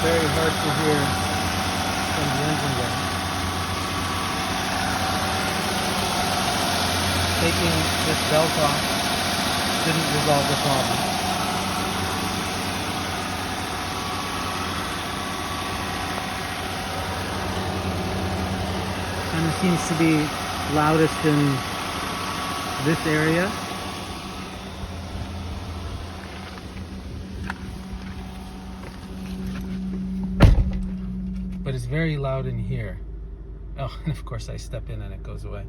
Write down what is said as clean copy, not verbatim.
very hard to hear from the engine gun. Taking this belt off didn't resolve the problem. And it seems to be loudest in this area. But it's very loud in here. Oh, and of course I step in and it goes away.